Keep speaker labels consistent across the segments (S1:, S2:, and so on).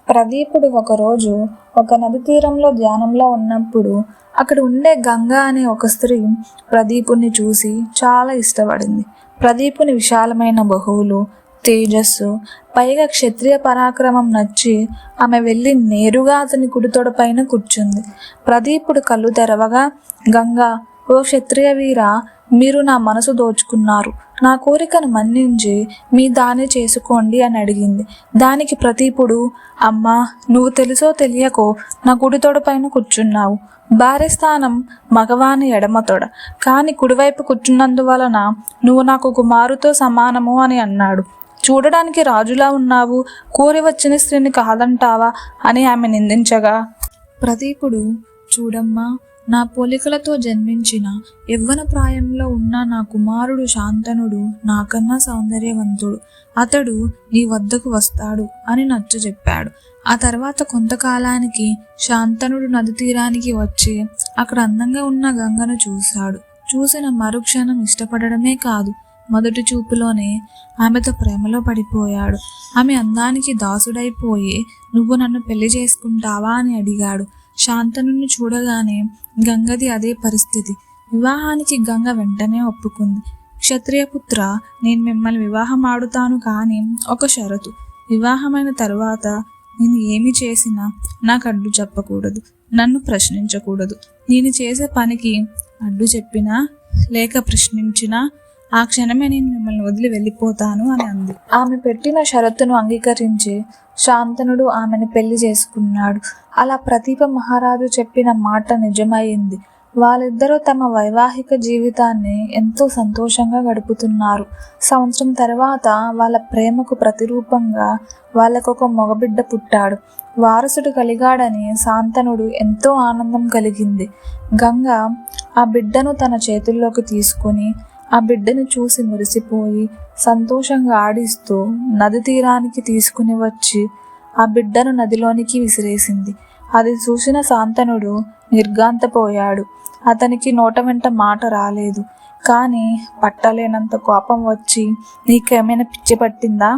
S1: ప్రదీపుడు ఒకరోజు ఒక నది తీరంలో ధ్యానంలో ఉన్నప్పుడు అక్కడ ఉండే గంగ అనే ఒక స్త్రీ ప్రదీపుని చూసి చాలా ఇష్టపడింది. ప్రదీపుని విశాలమైన బహువులు, తేజస్సు, పైగా క్షత్రియ పరాక్రమం నచ్చి ఆమె వెళ్ళి నేరుగా అతని కుడితొడ పైన కూర్చుంది. ప్రదీపుడు కళ్ళు తెరవగా, గంగా, ఓ క్షత్రియ వీర, మీరు నా మనసు దోచుకున్నారు. నా కోరికను మన్నించి మీ దాని చేసుకోండి అని అడిగింది. దానికి ప్రదీపుడు, అమ్మా, నువ్వు తెలుసో తెలియకో నా కుడితొడ పైన కూర్చున్నావు. భార్య స్థానం మగవాని ఎడమతోడ, కానీ కుడివైపు కూర్చున్నందువలన నువ్వు నాకు కుమారుతో సమానము అని అన్నాడు. చూడడానికి రాజులా ఉన్నావు, కోరి వచ్చిన స్త్రీని కాదంటావా అని ఆమె నిందించగా, ప్రదీపుడు, చూడమ్మా, నా పోలికలతో జన్మించిన యవ్వన ప్రాయంలో ఉన్న నా కుమారుడు శాంతనుడు నాకన్నా సౌందర్యవంతుడు. అతడు నీ వద్దకు వస్తాడు అని నచ్చ చెప్పాడు. ఆ తర్వాత కొంతకాలానికి శాంతనుడు నది తీరానికి వచ్చి అక్కడ అందంగా ఉన్న గంగను చూశాడు. చూసిన మరుక్షణం ఇష్టపడడమే కాదు, మొదటి చూపులోనే ఆమెతో ప్రేమలో పడిపోయాడు. ఆమె అందానికి దాసుడైపోయి, నువ్వు నన్ను పెళ్లి చేసుకుంటావా అని అడిగాడు. శాంతనుని చూడగానే గంగది అదే పరిస్థితి. వివాహానికి గంగ వెంటనే ఒప్పుకుంది. క్షత్రియపుత్ర, నేను మిమ్మల్ని వివాహం ఆడుతాను, కానీ ఒక షరతు. వివాహమైన తరువాత నేను ఏమి చేసినా నాకు అడ్డు చెప్పకూడదు, నన్ను ప్రశ్నించకూడదు. నేను చేసే పనికి అడ్డు చెప్పినా లేక ప్రశ్నించినా ఆ క్షణమే నేను మిమ్మల్ని వదిలి వెళ్ళిపోతాను అని అంది. ఆమె పెట్టిన షరతును అంగీకరించి శాంతనుడు ఆమెను పెళ్లి చేసుకున్నాడు. అలా ప్రదీప మహారాజు చెప్పిన మాట నిజమైంది. వాళ్ళిద్దరూ తమ వైవాహిక జీవితాన్ని ఎంతో సంతోషంగా గడుపుతున్నారు. సంవత్సరం తర్వాత వాళ్ళ ప్రేమకు ప్రతిరూపంగా వాళ్ళకొక మగబిడ్డ పుట్టాడు. వారసుడు కలిగాడని శాంతనుడు ఎంతో ఆనందం కలిగింది. గంగ ఆ బిడ్డను తన చేతుల్లోకి తీసుకుని ఆ బిడ్డను చూసి మురిసిపోయి సంతోషంగా ఆడిస్తూ నది తీరానికి తీసుకుని వచ్చి ఆ బిడ్డను నదిలోనికి విసిరేసింది. అది చూసిన శాంతనుడు నిర్ఘాంతపోయాడు. అతనికి నోట వెంట మాట రాలేదు. కానీ పట్టలేనంత కోపం వచ్చి, నీకేమైనా పిచ్చి పట్టిందా?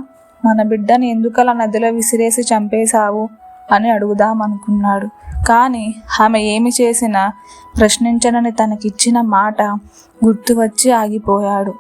S1: మన బిడ్డను ఎందుకలా నదిలో విసిరేసి చంపేశావు అని అడుగుదామనుకున్నాడు. కానీ ఆమె ఏమి చేసినా ప్రశ్నించనని తనకిచ్చిన మాట గుర్తు వచ్చి ఆగిపోయాడు.